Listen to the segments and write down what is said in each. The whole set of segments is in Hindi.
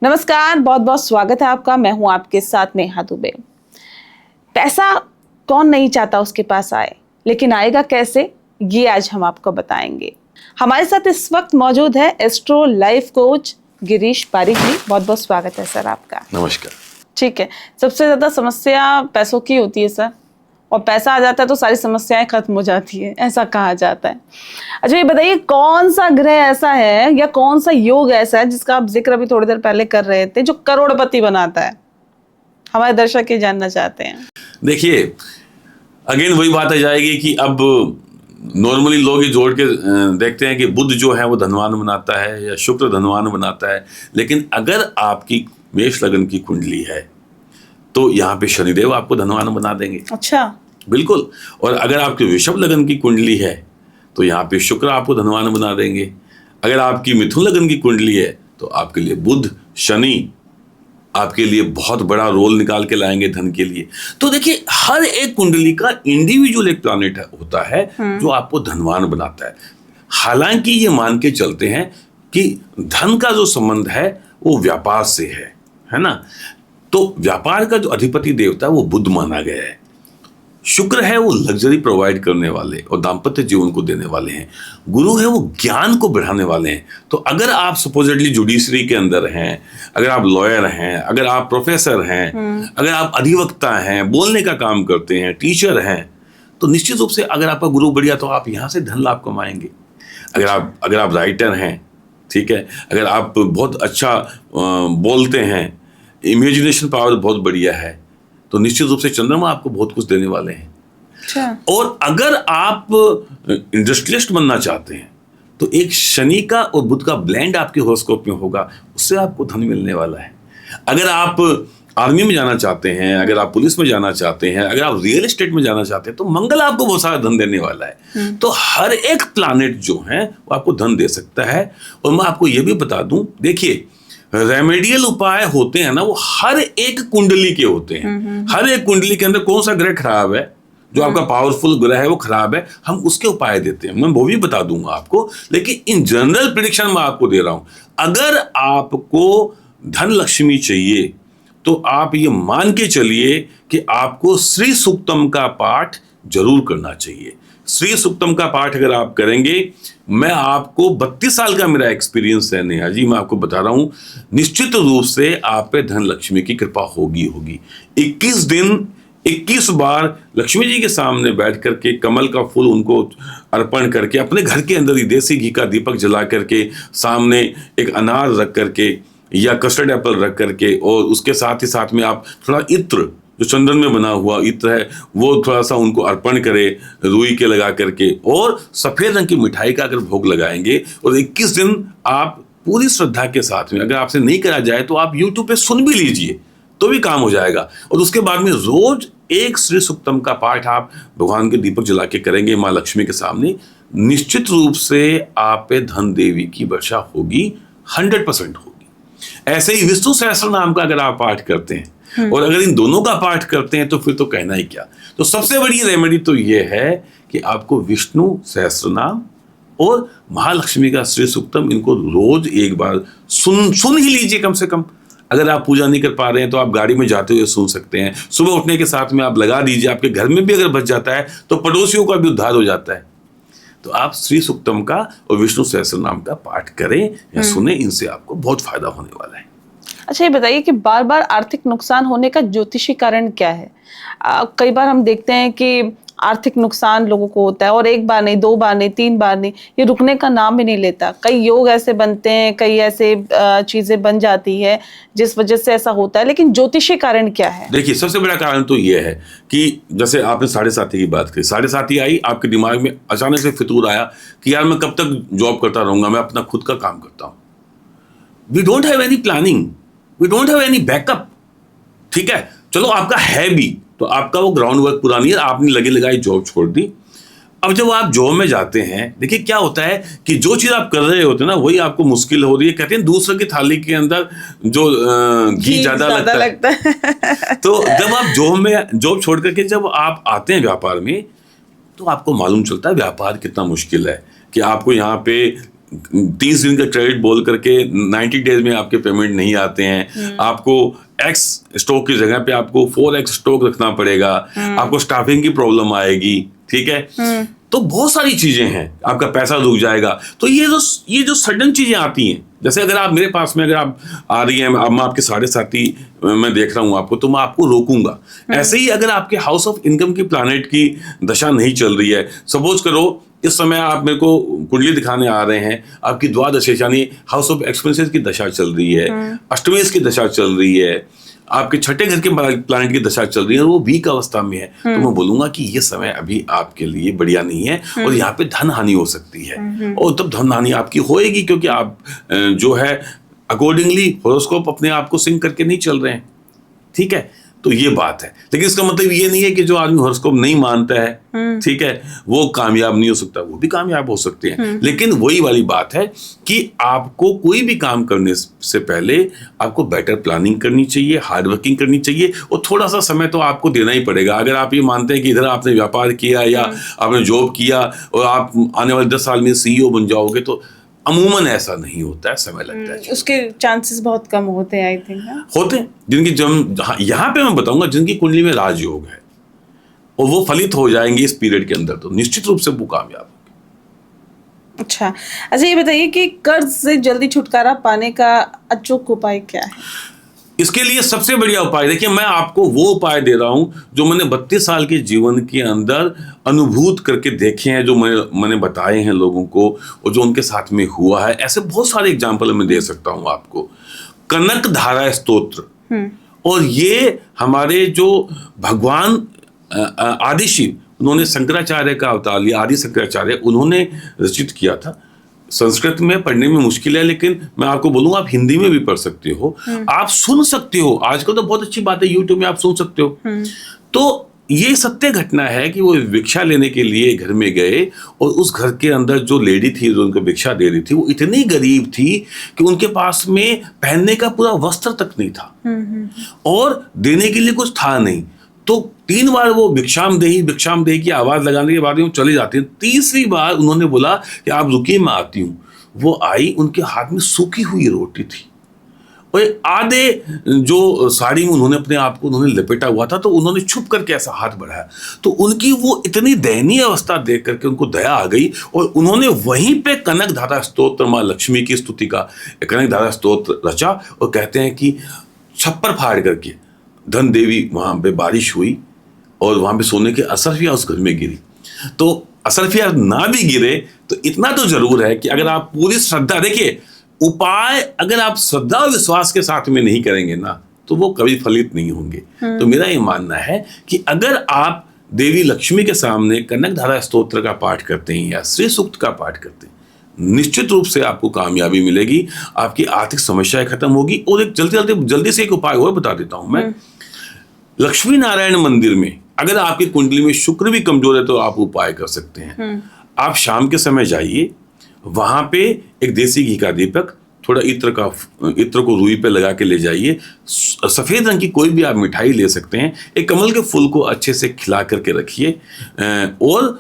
नमस्कार, बहुत बहुत स्वागत है आपका। मैं हूं आपके साथ नेहा दुबे। पैसा कौन नहीं चाहता उसके पास आए, लेकिन आएगा कैसे, ये आज हम आपको बताएंगे। हमारे साथ इस वक्त मौजूद है astro life coach Girish Pareek ji. बहुत बहुत स्वागत है सर आपका। नमस्कार। ठीक है, सबसे ज्यादा समस्या पैसों की होती है सर, और पैसा आ जाता है तो सारी समस्याएं खत्म हो जाती है, ऐसा कहा जाता है। अच्छा, ये बताइए कौन सा ग्रह ऐसा है या कौन सा योग ऐसा है जिसका आप जिक्र अभी थोड़ी देर पहले कर रहे थे, जो करोड़पति बनाता है? हमारे दर्शक ये जानना चाहते हैं। देखिए, अगेन वही बात आ जाएगी कि अब नॉर्मली लोग ये जोड़ के देखते हैं कि बुध जो है वो धनवान बनाता है या शुक्र धनवान बनाता है, लेकिन अगर आपकी मेष लगन की कुंडली है तो यहाँ पे शनिदेव आपको धनवान बना देंगे। अच्छा, बिल्कुल। और अगर आपकी वृषभ लगन की कुंडली है तो यहाँ पे शुक्र आपको धनवान बना देंगे। अगर आपकी मिथुन लगन की कुंडली है तो आपके लिए बुध शनि आपके लिए बहुत बड़ा रोल निकाल के लाएंगे धन के लिए। तो देखिए, हर एक कुंडली का इंडिविजुअल एक प्लैनेट होता है जो आपको धनवान बनाता है। हालांकि ये मान के चलते हैं कि धन का जो संबंध है वो व्यापार से है ना। तो व्यापार का जो अधिपति देवता है वो बुध माना गया है। शुक्र है वो लग्जरी प्रोवाइड करने वाले और दाम्पत्य जीवन को देने वाले हैं। गुरु है वो ज्ञान को बढ़ाने वाले हैं। तो अगर आप सपोजिटली जुडिशरी के अंदर हैं, अगर आप लॉयर हैं, अगर आप प्रोफेसर हैं, अगर आप अधिवक्ता हैं, बोलने का काम करते हैं, टीचर हैं, तो निश्चित रूप से अगर आपका गुरु बढ़िया तो आप यहाँ से धन लाभ कमाएंगे। अगर आप राइटर हैं, ठीक है, अगर आप बहुत अच्छा बोलते हैं, इमेजिनेशन पावर बहुत बढ़िया है, तो निश्चित रूप से चंद्रमा आपको बहुत कुछ देने वाले हैं। अच्छा। और अगर आप इंडस्ट्रियलिस्ट बनना चाहते हैं तो एक शनि का और बुध का ब्लेंड आपके हॉरोस्कोप में होगा, उससे आपको धन मिलने वाला है। अगर आप आर्मी में जाना चाहते हैं, अगर आप पुलिस में जाना चाहते हैं, अगर आप रियल एस्टेट में जाना चाहते हैं, तो मंगल आपको बहुत सारा धन देने वाला है। तो हर एक प्लैनेट जो है वो आपको धन दे सकता है। और मैं आपको ये भी बता दूं, देखिए, रेमेडियल उपाय होते हैं ना, वो हर एक कुंडली के होते हैं। हर एक कुंडली के अंदर कौन सा ग्रह खराब है, जो आपका पावरफुल ग्रह है वो खराब है, हम उसके उपाय देते हैं। मैं वो भी बता दूंगा आपको, लेकिन इन जनरल प्रेडिक्शन मैं आपको दे रहा हूं। अगर आपको धन लक्ष्मी चाहिए तो आप ये मान के चलिए कि आपको श्री सूक्तम का पाठ जरूर करना चाहिए। श्री सूक्तम का पाठ अगर आप करेंगे, मैं आपको 32 साल का मेरा एक्सपीरियंस है नेहा जी, मैं आपको बता रहा हूं, निश्चित रूप से आप पे धन लक्ष्मी की कृपा होगी। 21 दिन 21 बार लक्ष्मी जी के सामने बैठ करके कमल का फूल उनको अर्पण करके, अपने घर के अंदर ही देसी घी का दीपक जला करके, सामने एक अनार रख करके या कस्टर्ड एप्पल रख करके, और उसके साथ ही साथ में आप थोड़ा इत्र, जो चंदन में बना हुआ इत्र है, वो थोड़ा सा उनको अर्पण करें रुई के लगा करके, और सफेद रंग की मिठाई का अगर भोग लगाएंगे, और 21 दिन आप पूरी श्रद्धा के साथ में, अगर आपसे नहीं करा जाए तो आप YouTube पे सुन भी लीजिए तो भी काम हो जाएगा। और उसके बाद में रोज एक श्री सूक्तम का पाठ आप भगवान के दीपक जला के करेंगे माँ लक्ष्मी के सामने, निश्चित रूप से आप पे धन देवी की वर्षा होगी, 100% होगी। ऐसे ही विष्णु सहस्त्र नाम का अगर आप पाठ करते हैं और अगर इन दोनों का पाठ करते हैं तो फिर तो कहना ही क्या। तो सबसे बड़ी रेमेडी तो ये है कि आपको विष्णु सहस्त्र नाम और महालक्ष्मी का श्री सूक्तम, इनको रोज एक बार सुन ही लीजिए कम से कम। अगर आप पूजा नहीं कर पा रहे हैं तो आप गाड़ी में जाते हुए सुन सकते हैं, सुबह उठने के साथ में आप लगा दीजिए। आपके घर में भी अगर बच जाता है तो पड़ोसियों का भी उद्धार हो जाता है। तो आप श्री सूक्तम का और विष्णु सहस्त्र नाम का पाठ करें या सुने, इनसे आपको बहुत फायदा होने वाला है। अच्छा, ये बताइए कि बार बार आर्थिक नुकसान होने का ज्योतिषी कारण क्या है? कई बार हम देखते हैं कि आर्थिक नुकसान लोगों को होता है, और एक बार नहीं, 2 बार नहीं, 3 बार नहीं, ये रुकने का नाम भी नहीं लेता। कई योग ऐसे बनते हैं, कई ऐसे चीजें बन जाती है जिस वजह से ऐसा होता है, लेकिन ज्योतिषी कारण क्या है? देखिए, सबसे बड़ा कारण तो ये है कि जैसे आपने 7.5 की बात करी, 7.5 आई, आपके दिमाग में अचानक से फितूर आया कि यार मैं कब तक जॉब करता रहूंगा, मैं अपना खुद का काम करता हूं। We don't have any planning, we don't have any backup. ठीक है, चलो आपका है भी, तो आपका वो ग्राउंड वर्क पूरा नहीं है, आपने लगे लगाई जॉब छोड़ दी। अब जब आप जॉब में जाते हैं, देखिए क्या होता है कि जो चीज आप कर रहे होते हैं ना, वही आपको मुश्किल हो रही है। कहते हैं दूसरे की थाली के अंदर जो घी ज्यादा लगता है। तो जब आप जॉब छोड़ करके जब आप आते हैं व्यापार में, तो आपको मालूम चलता है व्यापार कितना मुश्किल है, कि आपको यहाँ पे 30 दिन का क्रेडिट बोल करके 90 डेज में आपके पेमेंट नहीं आते हैं, आपको एक्स स्टॉक की जगह पे आपको 4x स्टॉक रखना पड़ेगा, आपको स्टाफिंग की प्रॉब्लम आएगी, ठीक है। तो बहुत सारी चीजें हैं, आपका पैसा रुक जाएगा। तो ये जो सडन चीजें आती हैं, जैसे अगर आप मेरे पास में अगर आप आ रही हैं, अब मैं आपके साढ़े साथी मैं देख रहा हूं आपको, तो मैं आपको रोकूंगा। ऐसे ही अगर आपके हाउस ऑफ इनकम की प्लैनेट की दशा नहीं चल रही है, सपोज करो इस समय आप मेरे को कुंडली दिखाने आ रहे हैं, आपकी द्वादश यानी हाउस ऑफ एक्सपेंसेस की दशा चल रही है, अष्टमेश की दशा चल रही है, आपके छठे घर के प्लैनेट की दशा चल रही है और वो वीक अवस्था में है, तो मैं बोलूंगा कि ये समय अभी आपके लिए बढ़िया नहीं है और यहाँ पे धन हानि हो सकती है। और तब धन हानि आपकी होएगी क्योंकि आप जो है अकॉर्डिंगली होरोस्कोप अपने आप को सिंक करके नहीं चल रहे हैं, ठीक है। तो ये बात है, लेकिन इसका मतलब ये नहीं है कि जो आदमी हॉरोस्कोप नहीं मानता है, ठीक है, वो कामयाब नहीं हो सकता, वो भी कामयाब हो सकते हैं। लेकिन वही वाली बात है कि आपको कोई भी काम करने से पहले आपको बेटर प्लानिंग करनी चाहिए, हार्ड वर्किंग करनी चाहिए और थोड़ा सा समय तो आपको देना ही पड़ेगा। अगर आप ये मानते हैं कि इधर आपने व्यापार किया या आपने जॉब किया और आप आने वाले 10 साल में CEO बन जाओगे, तो अमूमन ऐसा नहीं होता है, समय लगता है। उसके चांसेस बहुत कम होते हैं, आई थिंक। होते हैं जिनकी यहाँ पे मैं बताऊंगा जिनकी कुंडली में राजयोग है और वो फलित हो जाएंगे इस पीरियड के अंदर, तो निश्चित रूप से वो कामयाब होंगे। अच्छा, ये बताइए कि कर्ज से जल्दी छुटकारा पाने का अचूक उपाय क्या है? इसके लिए सबसे बढ़िया उपाय, देखिए मैं आपको वो उपाय दे रहा हूं जो मैंने 32 साल के जीवन के अंदर अनुभूत करके देखे हैं, जो मैंने बताए हैं लोगों को और जो उनके साथ में हुआ है। ऐसे बहुत सारे एग्जाम्पल मैं दे सकता हूं आपको। कनक धारा स्तोत्र, और ये हमारे जो भगवान आदि शिव, उन्होंने शंकराचार्य का अवतार लिया, आदि शंकराचार्य, उन्होंने रचित किया था। संस्कृत में पढ़ने में मुश्किल है, लेकिन मैं आपको बोलूंगा आप हिंदी में भी पढ़ सकते हो, आप सुन सकते हो। आजकल तो बहुत अच्छी बात है, यूट्यूब में आप सुन सकते हो। तो ये सत्य घटना है कि वो भिक्षा लेने के लिए घर में गए और उस घर के अंदर जो लेडी थी जो उनको भिक्षा दे रही थी, वो इतनी गरीब थी कि उनके पास में पहनने का पूरा वस्त्र तक नहीं था और देने के लिए कुछ था नहीं। तो 3 बार वो भिक्षाम देही की आवाज लगाने के बाद वो चली जाती है। तीसरी बार उन्होंने बोला कि आप रुकिए, मैं आती हूँ। वो आई, उनके हाथ में सूखी हुई रोटी थी और आधे जो साड़ी में उन्होंने अपने आप को उन्होंने लपेटा हुआ था, तो उन्होंने छुप करके ऐसा हाथ बढ़ाया। तो उनकी वो इतनी दयनीय अवस्था देख करके उनको दया आ गई और उन्होंने वहीं पे कनक धारा स्तोत्र, माँ लक्ष्मी की स्तुति का कनक धारा स्तोत्र रचा और कहते हैं कि छप्पर फाड़ करके धन देवी वहां पे बारिश हुई और वहां पे सोने के असरफिया उस घर में गिरी। तो असरफिया ना भी गिरे तो इतना तो जरूर है कि अगर आप पूरी श्रद्धा, देखिए उपाय अगर आप श्रद्धा और विश्वास के साथ में नहीं करेंगे ना, तो वो कभी फलित नहीं होंगे। तो मेरा ये मानना है कि अगर आप देवी लक्ष्मी के सामने कनक धारा स्तोत्र का पाठ करते हैं या श्री सूक्त का पाठ करते हैं, निश्चित रूप से आपको कामयाबी मिलेगी, आपकी आर्थिक समस्याएं खत्म होगी। और एक जल्दी से एक उपाय और बता देता हूं मैं। लक्ष्मी नारायण मंदिर में अगर आपकी कुंडली में शुक्र भी कमजोर है तो आप उपाय कर सकते हैं। आप शाम के समय जाइए, वहां पे एक देसी घी का दीपक, थोड़ा इत्र को रुई पे लगा के ले जाइए। सफेद रंग की कोई भी आप मिठाई ले सकते हैं, एक कमल के फूल को अच्छे से खिला करके रखिए और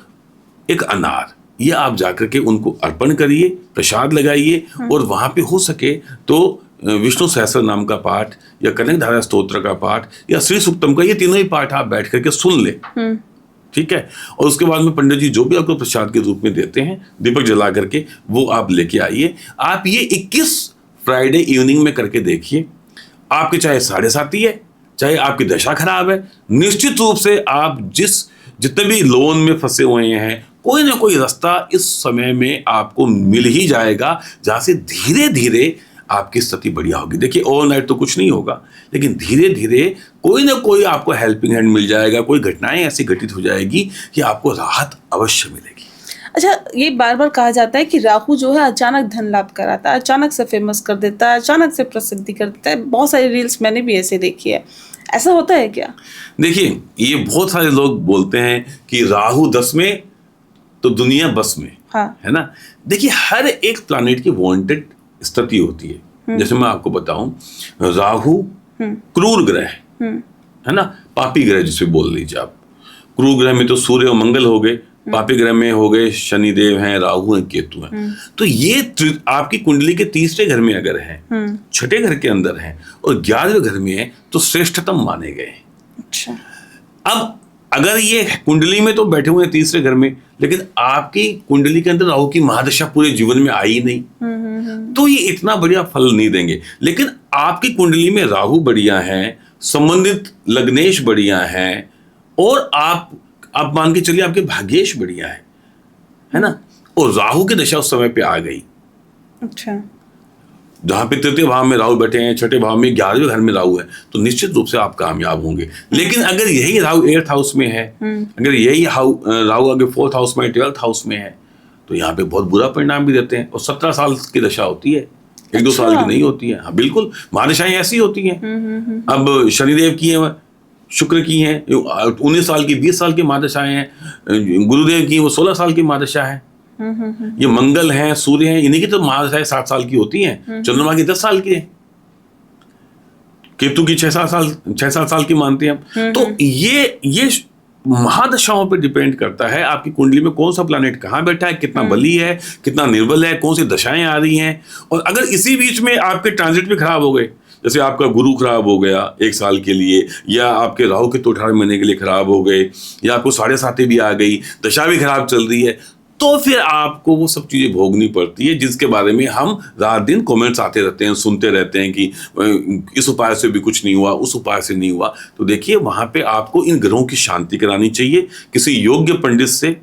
एक अनार, ये आप जाकर के उनको अर्पण करिए, प्रसाद लगाइए और वहां पे हो सके तो विष्णु सहस्त्र नाम का पाठ या कनक धारा स्तोत्र का पाठ या श्री सूक्तम का, ये तीनों ही पाठ आप बैठ करके सुन ले, ठीक है। और उसके बाद में पंडित जी जो भी आपको प्रसाद के रूप में देते हैं, दीपक जला करके वो आप लेके आइए। आप ये 21 फ्राइडे इवनिंग में करके देखिए। आपके चाहे 7.5 है, चाहे आपकी दशा खराब है, निश्चित रूप से आप जितने भी लोन में फंसे हुए हैं, कोई ना कोई रास्ता इस समय में आपको मिल ही जाएगा, जहां से धीरे धीरे आपकी स्थिति बढ़िया होगी। देखिए ओवरनाइट तो कुछ नहीं होगा, लेकिन धीरे धीरे कोई ना कोई आपको हेल्पिंग हैंड मिल जाएगा, कोई घटनाएं ऐसी घटित हो जाएगी कि आपको राहत अवश्य मिलेगी। अच्छा, ये बार बार कहा जाता है कि राहु जो है अचानक धन लाभ कराता है, अचानक से फेमस कर देता है, अचानक से प्रसिद्धि कर देता है। बहुत सारी रील्स मैंने भी ऐसे देखी है, ऐसा होता है क्या? देखिए, ये बहुत सारे लोग बोलते हैं कि राहु 10 में तो दुनिया बस में, हाँ। है ना। देखिए, हर एक प्लैनेट की वांटेड स्थिति होती है। जैसे मैं आपको बताऊं, राहु क्रूर ग्रह है ना, पापी ग्रह जिसे बोल लीजिए आप। क्रूर ग्रह में तो सूर्य और मंगल हो गए, पापी ग्रह में हो गए शनिदेव हैं, राहु हैं, केतु हैं। तो ये आपकी कुंडली के तीसरे घर में अगर है, छठे घर के अंदर है और 11वें घर में है तो श्रेष्ठतम माने गए। अच्छा। अब अगर ये कुंडली में तो बैठे हुए हैं तीसरे घर में, लेकिन आपकी कुंडली के अंदर राहु की महादशा पूरे जीवन में आई नहीं, तो ये इतना बढ़िया फल नहीं देंगे। लेकिन आपकी कुंडली में राहु बढ़िया है, संबंधित लग्नेश बढ़िया है, और आप मान के चलिए आपके भाग्येश बढ़िया है ना, और राहु की दशा उस समय पे आ गई। अच्छा। जहां पे तृतीय भाव में राहु बैठे हैं, छठे भाव में, 11वें घर में राहु है, तो निश्चित रूप से आप कामयाब होंगे। लेकिन अगर यही राहु 8th हाउस में है, अगर यही राहु अगर 4th हाउस में, 12th हाउस में है, तो यहाँ पे बहुत बुरा परिणाम भी देते हैं। और 17 साल की दशा होती है, 1-2 साल की नहीं होती है। हाँ बिल्कुल, महादशाएं ऐसी होती हैं। अब शनिदेव की है, शुक्र की हैं 19 साल की, 20 साल की महादशाएं हैं। गुरुदेव की वो 16 साल की महादशा है। ये मंगल हैं, सूर्य हैं, इन्हीं की तो महादशाएं 7 साल की होती हैं। चंद्रमा की 10 साल की है, केतु की 6-7 साल की मानते हैं हम। तो ये महादशाओं पे डिपेंड करता है आपकी कुंडली में कौन सा प्लैनेट कहाँ बैठा है, कितना बली है, कितना निर्बल है, कौन सी दशाएं आ रही हैं। और अगर इसी बीच में आपके ट्रांजिट भी खराब हो गए, जैसे आपका गुरु खराब हो गया 1 साल के लिए, या आपके राहु के तो 18 महीने के लिए खराब हो गए, या आपको 7.5 भी आ गई, दशा भी खराब चल रही है, तो फिर आपको वो सब चीज़ें भोगनी पड़ती है, जिसके बारे में हम रात दिन कमेंट्स आते रहते हैं, सुनते रहते हैं कि इस उपाय से भी कुछ नहीं हुआ, उस उपाय से नहीं हुआ। तो देखिए वहाँ पे आपको इन ग्रहों की शांति करानी चाहिए किसी योग्य पंडित से।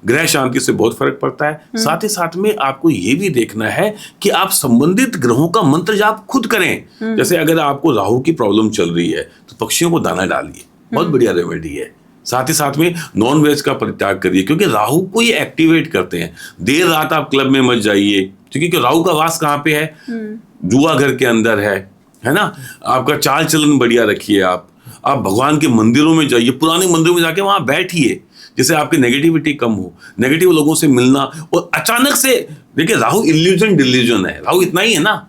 ग्रह शांति से बहुत फर्क पड़ता है। साथ ही साथ में आपको ये भी देखना है कि आप संबंधित ग्रहों का मंत्र जाप खुद करें। जैसे अगर आपको राहु की प्रॉब्लम चल रही है तो पक्षियों को दाना डालिए, बहुत बढ़िया रेमेडी है। साथ ही साथ में नॉन वेज का परित्याग करिए, क्योंकि राहु को ये एक्टिवेट करते हैं। देर रात आप क्लब में मत जाइए, क्योंकि राहु का वास कहाँ पे है, जुआ घर के अंदर है ना। आपका चाल चलन बढ़िया रखिए। आप भगवान के मंदिरों में जाइए, पुराने मंदिरों में जाके वहां बैठिए, जिससे आपकी नेगेटिविटी कम हो, नेगेटिव लोगों से मिलना। और अचानक से देखिए राहु इल्यूजन डिल्यूजन है, राहु इतना ही है ना।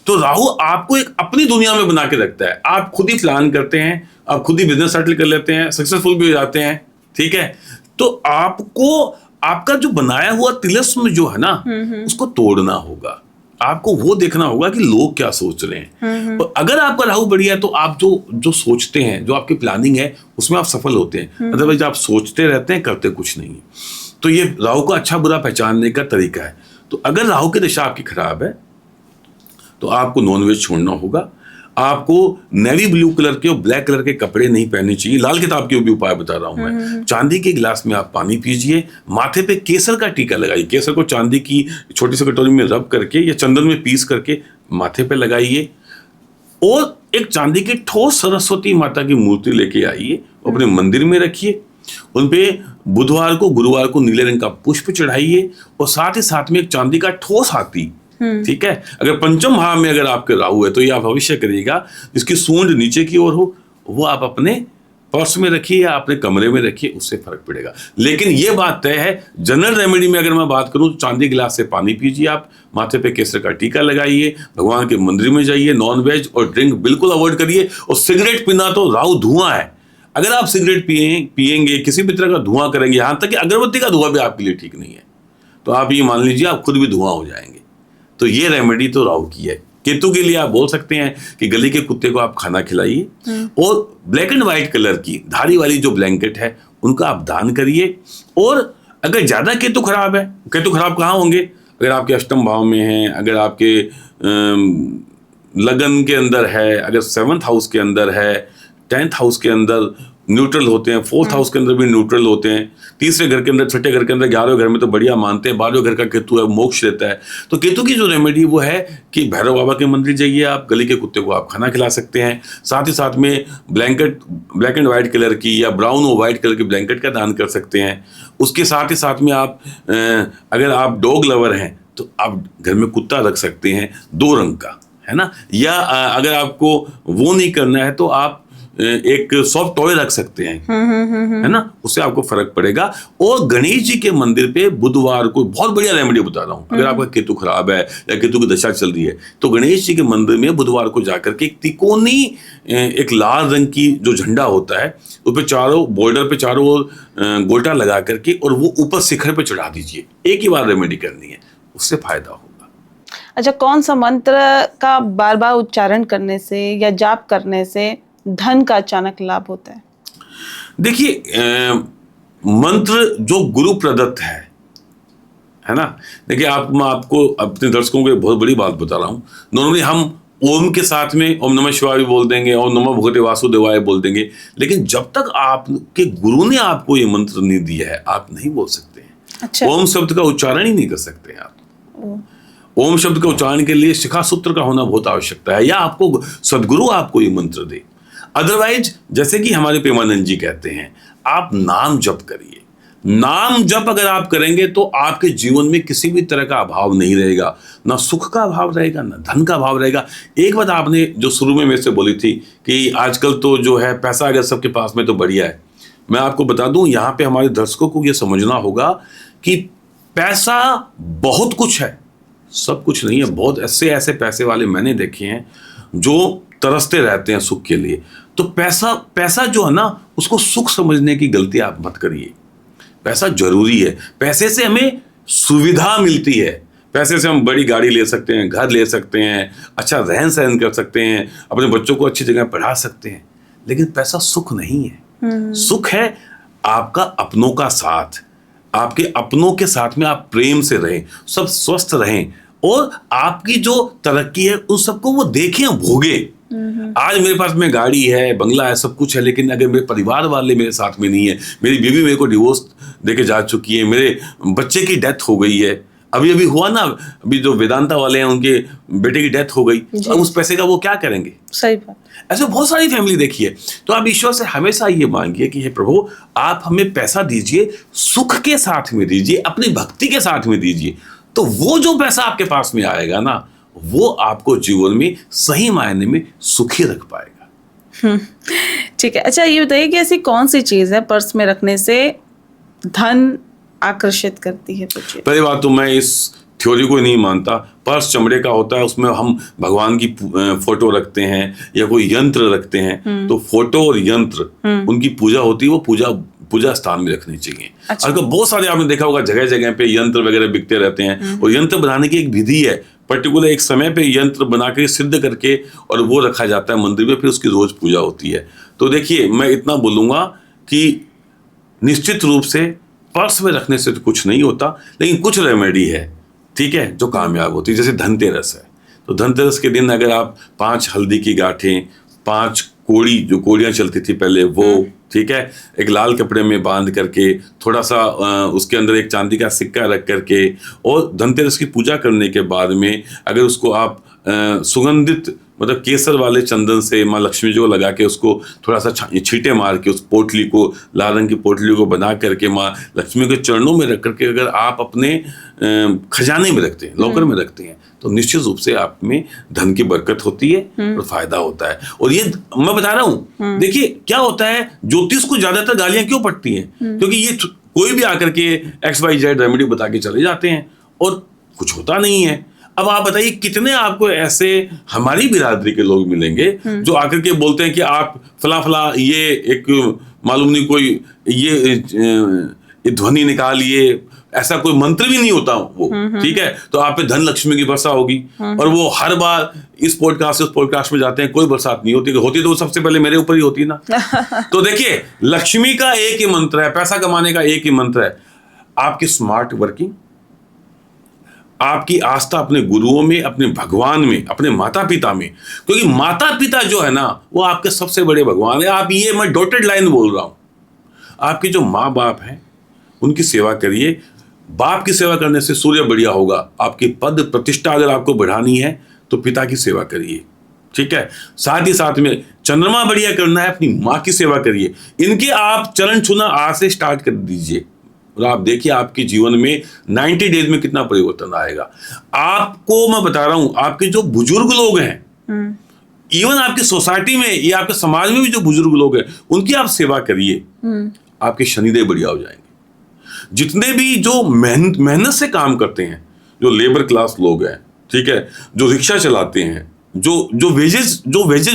तो राहु आपको एक अपनी दुनिया में बना के रखता है। आप खुद ही प्लान करते हैं, आप खुद ही बिजनेस सेटल कर लेते हैं, सक्सेसफुल भी हो जाते हैं, ठीक है। तो आपको आपका जो बनाया हुआ तिलिस्म जो है ना, उसको तोड़ना होगा। आपको वो देखना होगा कि लोग क्या सोच रहे हैं। और अगर आपका राहु बढ़िया है तो आप जो सोचते हैं, जो आपकी प्लानिंग है, उसमें आप सफल होते हैं। अदरवाइज आप सोचते रहते हैं, करते कुछ नहीं है। तो ये राहु का अच्छा बुरा पहचानने का तरीका है। तो अगर राहु की दशा आपकी खराब है तो आपको नॉनवेज छोड़ना होगा। आपको नेवी ब्लू कलर के और ब्लैक कलर के कपड़े नहीं पहनने चाहिए। लाल किताब के भी उपाय बता रहा हूं मैं। चांदी के गिलास में आप पानी पीजिए, माथे पे केसर का टीका लगाइए। केसर को चांदी की छोटी सी कटोरी में रब करके या चंदन में पीस करके माथे पे लगाइए। और एक चांदी की ठोस सरस्वती माता की मूर्ति लेके आइए, अपने मंदिर में रखिए। उनपे बुधवार को, गुरुवार को नीले रंग का पुष्प चढ़ाइए। और साथ ही साथ में एक चांदी का ठोस हाथी, ठीक है। अगर पंचम भाव में अगर आपके राहु है तो ये आप भविष्य करिएगा, जिसकी सूंड नीचे की ओर हो, वो आप अपने पर्स में रखिए या अपने कमरे में रखिए, उससे फर्क पड़ेगा। लेकिन ये बात तय है, जनरल रेमेडी में अगर मैं बात करूं तो चांदी गिलास से पानी पीजिए, आप माथे पे केसर का टीका लगाइए, भगवान के मंदिर में जाइए, नॉन वेज और ड्रिंक बिल्कुल अवॉइड करिए। और सिगरेट पीना, तो राहु धुआं है। अगर आप सिगरेट पिएंगे, किसी भी तरह का धुआं करेंगे, यहां तक कि अगरबत्ती का धुआं भी आपके लिए ठीक नहीं है, तो आप ये मान लीजिए आप खुद भी धुआं हो जाएंगे। तो ये रेमेडी तो राहु की है। केतु के लिए आप बोल सकते हैं कि गली के कुत्ते को आप खाना खिलाइए, और ब्लैक एंड व्हाइट कलर की धारी वाली जो ब्लैंकेट है उनका आप दान करिए। और अगर ज्यादा केतु खराब है, केतु खराब कहाँ होंगे, अगर आपके अष्टम भाव में है, अगर आपके लगन के अंदर है, अगर 7th हाउस के अंदर है, 10th हाउस के अंदर न्यूट्रल होते हैं, 4th हाउस के अंदर भी न्यूट्रल होते हैं, तीसरे घर के अंदर, छठे घर के अंदर, 11वें घर में तो बढ़िया मानते हैं, 12वें घर का केतु है, मोक्ष देता है। तो केतु की जो रेमेडी वो है कि भैरव बाबा के मंदिर जाइए, आप गली के कुत्ते को आप खाना खिला सकते हैं। साथ ही साथ में blanket black and white colour की या ब्राउन और व्हाइट कलर की ब्लैंकेट का दान कर सकते हैं। उसके साथ ही साथ में आप अगर आप डॉग लवर हैं तो आप घर में कुत्ता रख सकते हैं 2 रंग का, है ना। या अगर आपको वो नहीं करना है तो आप एक सॉफ्ट टॉय रख सकते हैं, है ना, उससे आपको फर्क पड़ेगा। और गणेश जी के मंदिर पे बुधवार को बहुत बढ़िया रेमेडी बता रहा हूँ, अगर आपका केतु खराब है या केतु की दशा चल रही है तो गणेश जी के मंदिर में बुधवार को जाकर के एक तिकोनी एक लाल रंग की जो झंडा होता है उस पे चारों बॉर्डर पे चारों ओर गोटा लगा करके और वो ऊपर शिखर पे चढ़ा दीजिए। एक ही बार रेमेडी करनी है, उससे फायदा होगा। अच्छा, कौन सा मंत्र का बार बार उच्चारण करने से या जाप करने से धन का अचानक लाभ होता है? देखिए, मंत्र जो गुरु प्रदत्त है ना। देखिए, मैं आपको अपने दर्शकों को एक बहुत बड़ी बात बता रहा हूँ। नॉर्मली हम ओम के साथ में ओम नमः शिवाय भी बोल देंगे, ओम नमः भगवते वासुदेवाय बोल देंगे, लेकिन जब तक आपके गुरु ने आपको ये मंत्र नहीं दिया है आप नहीं बोल सकते हैं। अच्छा। ओम शब्द का उच्चारण ही नहीं कर सकते हैं आप। ओम शब्द का उच्चारण के लिए शिखा सूत्र का होना बहुत आवश्यकता है, या आपको सदगुरु आपको ये मंत्र दे। अदरवाइज जैसे कि हमारे प्रेमानंद जी कहते हैं, आप नाम जप करिए। नाम जप अगर आप करेंगे तो आपके जीवन में किसी भी तरह का अभाव नहीं रहेगा, ना सुख का अभाव रहेगा ना धन का अभाव रहेगा। एक बात आपने जो शुरू में मेरे से बोली थी कि आजकल तो जो है पैसा अगर सबके पास में तो बढ़िया है, मैं आपको बता दूं यहाँ पे हमारे दर्शकों को ये समझना होगा कि पैसा बहुत कुछ है, सब कुछ नहीं है। बहुत ऐसे पैसे वाले मैंने देखे हैं जो तरसते रहते हैं सुख के लिए। तो पैसा जो है ना, उसको सुख समझने की गलती आप मत करिए। पैसा जरूरी है, पैसे से हमें सुविधा मिलती है, पैसे से हम बड़ी गाड़ी ले सकते हैं, घर ले सकते हैं, अच्छा रहन सहन कर सकते हैं, अपने बच्चों को अच्छी जगह पढ़ा सकते हैं, लेकिन पैसा सुख नहीं है। सुख है आपका अपनों का साथ, आपके अपनों के साथ में आप प्रेम से रहें, सब स्वस्थ रहें और आपकी जो तरक्की है उन सबको वो देखें, भोगे। आज मेरे पास में गाड़ी है, बंगला है, सब कुछ है, लेकिन अगर मेरे परिवार वाले मेरे साथ में नहीं है, मेरी बीवी मेरे को डिवोर्स देके जा चुकी है, मेरे बच्चे की डेथ हो गई है, अभी हुआ ना, अभी जो वेदांता वाले हैं उनके बेटे की डेथ हो गई, तो अब उस पैसे का वो क्या करेंगे? सही बात। ऐसे बहुत सारी फैमिली देखी है। तो आप ईश्वर से हमेशा ये मांगिए कि हे प्रभु, आप हमें पैसा दीजिए, सुख के साथ में दीजिए, अपनी भक्ति के साथ में दीजिए। तो वो जो पैसा आपके पास में आएगा ना, वो आपको जीवन में सही मायने में सुखी रख पाएगा। ठीक है। अच्छा, ये बताइए कि ऐसी कौन सी चीज है पर्स में रखने से धन आकर्षित करती है? पहली बात तो मैं इस थ्योरी को नहीं मानता। पर्स चमड़े का होता है, उसमें हम भगवान की फोटो रखते हैं या कोई यंत्र रखते हैं, तो फोटो और यंत्र उनकी पूजा होती है, वो पूजा स्थान में रखनी चाहिए। अच्छा। आजकल बहुत सारे आपने देखा होगा जगह जगह पे यंत्र वगैरह बिकते रहते हैं, और यंत्र बनाने की एक विधि है, पर्टिकुलर एक समय पे यंत्र बना के सिद्ध करके और वो रखा जाता है मंदिर में, फिर उसकी रोज पूजा होती है। तो देखिए, मैं इतना बोलूंगा कि निश्चित रूप से पर्स में रखने से तो कुछ नहीं होता, लेकिन कुछ रेमेडी है, ठीक है, जो कामयाब होती है। जैसे धनतेरस है, तो धनतेरस के दिन अगर आप 5 हल्दी की गांठें, 5 कोड़ी, जो कोड़ियाँ चलती थी पहले, वो, ठीक है, एक लाल कपड़े में बांध करके, थोड़ा सा उसके अंदर एक चांदी का सिक्का रख करके, और धनतेरस की पूजा करने के बाद में अगर उसको आप सुगंधित मतलब केसर वाले चंदन से माँ लक्ष्मी जी को लगा के उसको थोड़ा सा छींटे मार के उस पोटली को, लाल रंग की पोटली को बना करके माँ लक्ष्मी के चरणों में रख करके अगर आप अपने खजाने में रखते हैं, लॉकर में रखते हैं, तो निश्चित रूप से आप में धन की बरकत होती है और फायदा होता है। और ये मैं बता रहा हूँ, देखिए क्या होता है, ज्योतिष को ज्यादातर गालियां क्यों पड़ती हैं? क्योंकि ये कोई भी आकर के XYZ रेमेडी बता के चले जाते हैं और कुछ होता नहीं है। अब आप बताइए, कितने आपको ऐसे हमारी बिरादरी के लोग मिलेंगे जो आकर के बोलते हैं कि आप फला ये एक मालूम नहीं कोई ये ध्वनि निकालिए, ऐसा कोई मंत्र भी नहीं होता वो, ठीक है, तो आप पे धन लक्ष्मी की वर्षा होगी। और वो हर बार इस पॉडकास्ट से उस पॉडकास्ट में जाते हैं, कोई बरसात नहीं होती, होती तो सबसे पहले मेरे ऊपर ही होती है ना। तो देखिए, लक्ष्मी का एक ही मंत्र है, पैसा कमाने का एक ही मंत्र है, आपकी स्मार्ट वर्किंग, आपकी आस्था अपने गुरुओं में, अपने भगवान में, अपने माता पिता में। क्योंकि माता पिता जो है ना, वो आपके सबसे बड़े भगवान है। आप ये, मैं डॉटेड लाइन बोल रहा हूं, आपके जो माँ बाप हैं उनकी सेवा करिए। बाप की सेवा करने से सूर्य बढ़िया होगा। आपकी पद प्रतिष्ठा अगर आपको बढ़ानी है तो पिता की सेवा करिए, ठीक है। साथ ही साथ में चंद्रमा बढ़िया करना है, अपनी माँ की सेवा करिए। इनके आप चरण छूना आज से स्टार्ट कर दीजिए और आप देखिए आपके जीवन में 90 डेज में कितना परिवर्तन आएगा। आपको मैं बता रहा हूं, आपके जो बुजुर्ग लोग हैं इवन आपकी सोसाइटी में या आपके समाज में भी जो बुजुर्ग लोग हैं उनकी आप सेवा करिए, आपके शनिदेव बढ़िया हो जाएंगे। जितने भी जो मेहनत से काम करते हैं, जो लेबर क्लास लोग हैं, ठीक है, जो रिक्शा चलाते हैं, जो वेजेस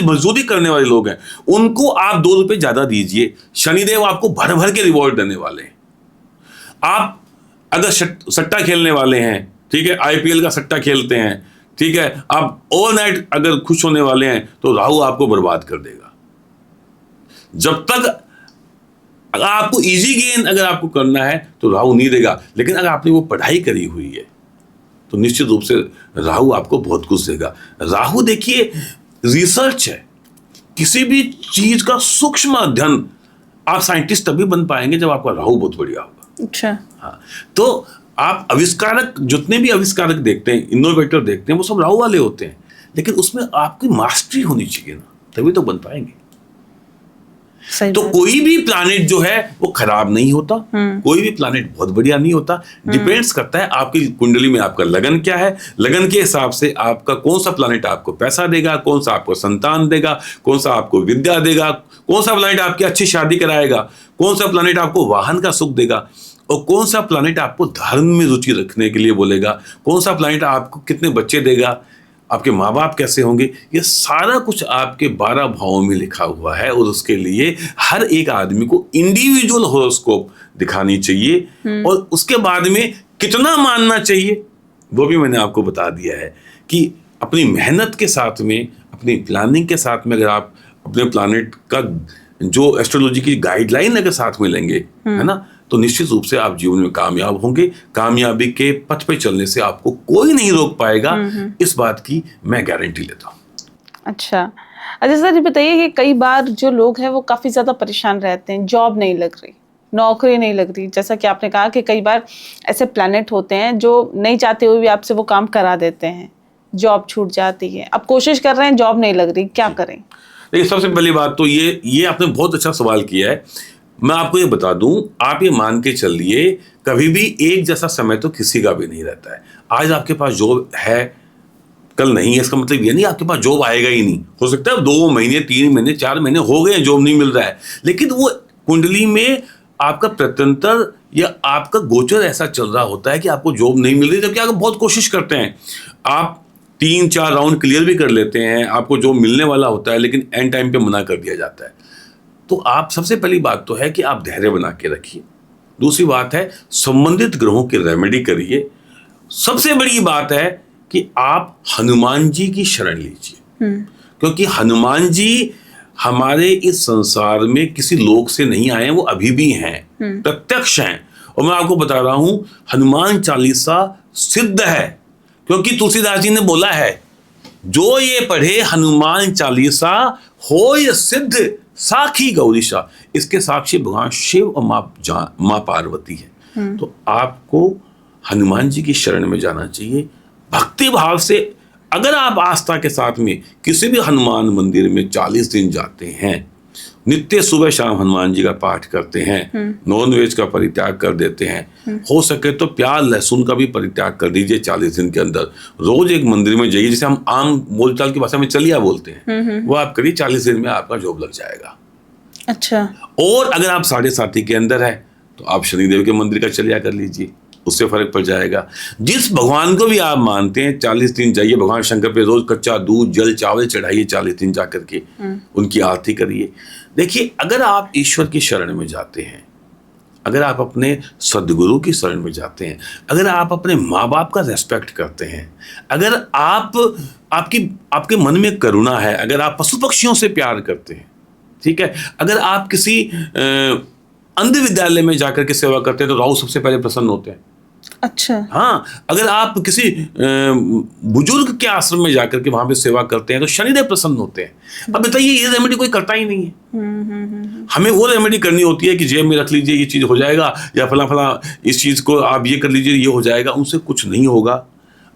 मजदूरी करने वाले लोग हैं, उनको आप 2 रुपए ज्यादा दीजिए, शनिदेव आपको भर भर के रिवॉर्ड देने वाले हैं। आप अगर सट्टा खेलने वाले हैं, ठीक है, आईपीएल का सट्टा खेलते हैं, ठीक है, आप ओवरनाइट अगर खुश होने वाले हैं तो राहु आपको बर्बाद कर देगा। जब तक अगर आपको इजी गेन अगर आपको करना है तो राहु नहीं देगा, लेकिन अगर आपने वो पढ़ाई करी हुई है तो निश्चित रूप से राहु आपको बहुत कुछ देगा। राहु देखिए रिसर्च है, किसी भी चीज का सूक्ष्म अध्ययन, आप साइंटिस्ट तभी बन पाएंगे जब आपका राहु बहुत बढ़िया होगा। अच्छा। हाँ, तो आप आविष्कारक, जितने भी आविष्कारक देखते हैं, इनोवेटर देखते हैं, वो सब राहु वाले होते हैं, लेकिन उसमें आपकी मास्टरी होनी चाहिए ना, तभी तो बन पाएंगे। तो कोई भी प्लैनेट जो है वो खराब नहीं होता, कोई भी प्लैनेट बहुत बढ़िया नहीं होता। डिपेंड्स करता है आपकी कुंडली में आपका लगन क्या है, लगन के हिसाब से आपका कौन सा प्लैनेट आपको पैसा देगा, कौन सा आपको संतान देगा, कौन सा आपको विद्या देगा, कौन सा प्लैनेट आपकी अच्छी शादी कराएगा, कौन सा प्लैनेट आपको वाहन का सुख देगा, और कौन सा प्लैनेट आपको धर्म में रुचि रखने के लिए बोलेगा, कौन सा प्लैनेट आपको कितने बच्चे देगा, आपके माँ बाप कैसे होंगे, ये सारा कुछ आपके 12 भावों में लिखा हुआ है। और उसके लिए हर एक आदमी को इंडिविजुअल हॉरोस्कोप दिखानी चाहिए, और उसके बाद में कितना मानना चाहिए वो भी मैंने आपको बता दिया है कि अपनी मेहनत के साथ में, अपनी प्लानिंग के साथ में, अगर आप अपने प्लैनेट का जो एस्ट्रोलॉजी की गाइडलाइन अगर साथ में लेंगे, है ना, तो निश्चित रूप से आप जीवन में कामयाब होंगे। कामयाबी के पथ पे चलने से आपको कोई नहीं रोक पाएगा, इस बात की मैं गारंटी लेता हूँ। अच्छा सर, ये बताइए कि कई बार जो लोग हैं वो काफी ज्यादा परेशान रहते हैं, जॉब नहीं लग रही, नौकरी नहीं लग रही, जैसा कि आपने कहा कि कई बार ऐसे प्लैनेट होते हैं जो नहीं चाहते हुए भी आपसे वो काम करा देते हैं, जॉब छूट जाती है, अब कोशिश कर रहे हैं, जॉब नहीं लग रही, क्या करें? देखिए, सबसे पहली बात तो ये आपने बहुत अच्छा सवाल किया है। मैं आपको ये बता दूं, आप ये मान के चलिए, कभी भी एक जैसा समय तो किसी का भी नहीं रहता है। आज आपके पास जॉब है, कल नहीं है, इसका मतलब ये नहीं आपके पास जॉब आएगा ही नहीं। हो सकता है 2 महीने, 3 महीने, 4 महीने हो गए जॉब नहीं मिल रहा है, लेकिन वो कुंडली में आपका प्रत्यंतर या आपका गोचर ऐसा चल रहा होता है कि आपको जॉब नहीं मिल रही, जबकि आप बहुत कोशिश करते हैं, आप 3-4 राउंड क्लियर भी कर लेते हैं, आपको जॉब मिलने वाला होता है, लेकिन एंड टाइम पे मना कर दिया जाता है। तो आप सबसे पहली बात तो है कि आप धैर्य बना के रखिए। दूसरी बात है संबंधित ग्रहों की रेमेडी करिए। सबसे बड़ी बात है कि आप हनुमान जी की शरण लीजिए, क्योंकि हनुमान जी हमारे इस संसार में किसी लोक से नहीं आए हैं, वो अभी भी हैं, प्रत्यक्ष हैं। और मैं आपको बता रहा हूं, हनुमान चालीसा सिद्ध है, क्योंकि तुलसीदास जी ने बोला है, जो ये पढ़े हनुमान चालीसा हो ये सिद्ध साखी गौरीशा। इसके साक्षी भगवान शिव और माँ पार्वती है। तो आपको हनुमान जी की शरण में जाना चाहिए भक्ति भाव से। अगर आप आस्था के साथ में किसी भी हनुमान मंदिर में 40 दिन जाते हैं, नित्य सुबह शाम हनुमान जी का पाठ करते हैं, नॉन वेज का परित्याग कर देते हैं, हो सके तो प्याज लहसुन का भी परित्याग कर दीजिए 40 दिन के अंदर। रोज एक मंदिर में जाइए, जिसे हम आम बोलचाल की भाषा में चलिया बोलते हैं, वो आप करिए, 40 दिन में आपका जॉब लग जाएगा। अच्छा। और अगर आप 7.5 के अंदर है तो आप शनिदेव के मंदिर का चलिया कर लीजिए, उससे फर्क पड़ जाएगा। जिस भगवान को भी आप मानते हैं 40 दिन जाइए भगवान शंकर पे, रोज कच्चा दूध जल चावल चढ़ाइए 40 दिन जा करके, उनकी आरती करिए। देखिए, अगर आप ईश्वर की शरण में जाते हैं, अगर आप अपने सदगुरु की शरण में जाते हैं, अगर आप अपने माँ बाप का रेस्पेक्ट करते हैं, अगर आपके मन में करुणा है, अगर आप पशु पक्षियों से प्यार करते हैं, ठीक है, अगर आप किसी अंध विद्यालय में जाकर के सेवा करते हैं तो राहु सबसे पहले प्रसन्न होते हैं। अच्छा। हाँ, अगर आप किसी बुजुर्ग के आश्रम में जाकर के वहां पे सेवा करते हैं तो शनिदेव प्रसन्न होते हैं। अब बताइए, ये रेमेडी कोई करता ही नहीं है। हमें वो रेमेडी करनी होती है कि जेब में रख लीजिए, ये चीज हो जाएगा, या फला फला इस चीज को आप ये कर लीजिए, ये हो जाएगा। उनसे कुछ नहीं होगा,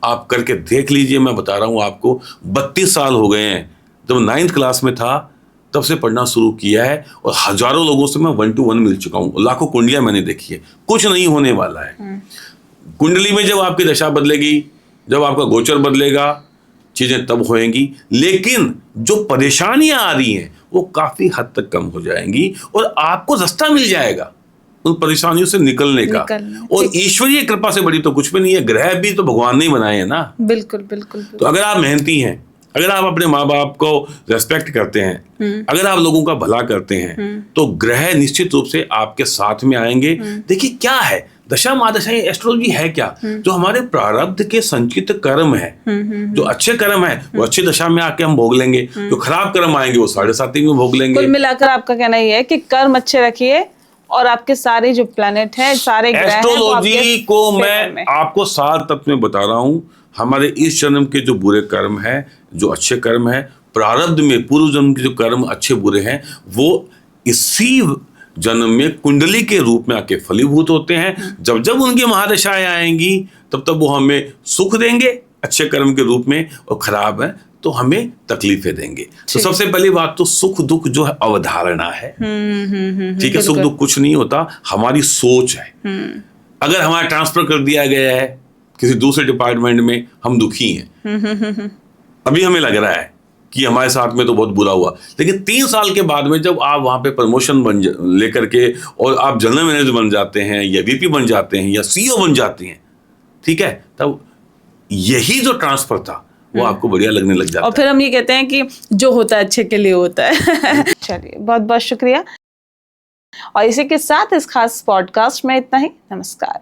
आप करके देख लीजिए। मैं बता रहा हूँ आपको, 32 साल हो गए हैं, जब 9th क्लास में था तब से पढ़ना शुरू किया है, और हजारों लोगों से मैं 1-to-1 मिल चुका हूँ, लाखों कुंडलियां मैंने देखी है। कुछ नहीं होने वाला है। कुंडली में जब आपकी दशा बदलेगी, जब आपका गोचर बदलेगा, चीजें तब होएंगी, लेकिन जो परेशानियां आ रही हैं वो काफी हद तक कम हो जाएंगी और आपको रास्ता मिल जाएगा उन परेशानियों से निकलने का। और ईश्वरीय कृपा से बड़ी तो कुछ भी नहीं है, ग्रह भी तो भगवान ने ही बनाए हैं ना। बिल्कुल बिल्कुल। तो अगर आप मेहनती हैं, अगर आप अपने माँ बाप को रेस्पेक्ट करते हैं, अगर आप लोगों का भला करते हैं, तो ग्रह निश्चित रूप से आपके साथ में आएंगे। देखिए क्या है दशा महादशा, एस्ट्रोलॉजी है क्या? जो हमारे प्रारब्ध के संचित कर्म है, जो अच्छे कर्म है वो अच्छी दशा में आके हम भोग लेंगे, जो खराब कर्म आएंगे वो 7.5 में भोग लेंगे। कुल मिलाकर आपका कहना ये है कि कर्म अच्छे रखिए और आपके सारे जो प्लैनेट हैं, सारे ग्रह हैं, एस्ट्रोलॉजी को मैं आपको सार तत्व में बता रहा हूं। हमारे इस जन्म के जो बुरे कर्म हैं, जो अच्छे कर्म हैं, प्रारब्ध में पूर्व जन्म के जो कर्म अच्छे बुरे हैं, वो इसी जन्म में कुंडली के रूप में आके फलीभूत होते हैं। जब जब उनकी महादशाएं आएंगी तब तब वो हमें सुख देंगे अच्छे कर्म के रूप में, और खराब है तो हमें तकलीफें देंगे। तो सबसे पहली बात तो सुख दुख जो है अवधारणा है। ठीक है, सुख दुख कुछ नहीं होता, हमारी सोच है। अगर हमारा ट्रांसफर कर दिया गया है किसी दूसरे डिपार्टमेंट में, हम दुखी हैं। अभी हमें लग रहा है कि हमारे साथ में तो बहुत बुरा हुआ, लेकिन 3 साल के बाद में जब आप वहां पे प्रमोशन लेकर के और आप जनरल मैनेजर बन जाते हैं या वीपी बन जाते हैं या सीईओ बन जाते हैं, ठीक है, तब यही जो ट्रांसफर था वो आपको बढ़िया लगने लग जाता है। और फिर हम ये कहते हैं कि जो होता है अच्छे के लिए होता है। चलिए, बहुत बहुत शुक्रिया। और इसी के साथ इस खास पॉडकास्ट में इतना ही। नमस्कार।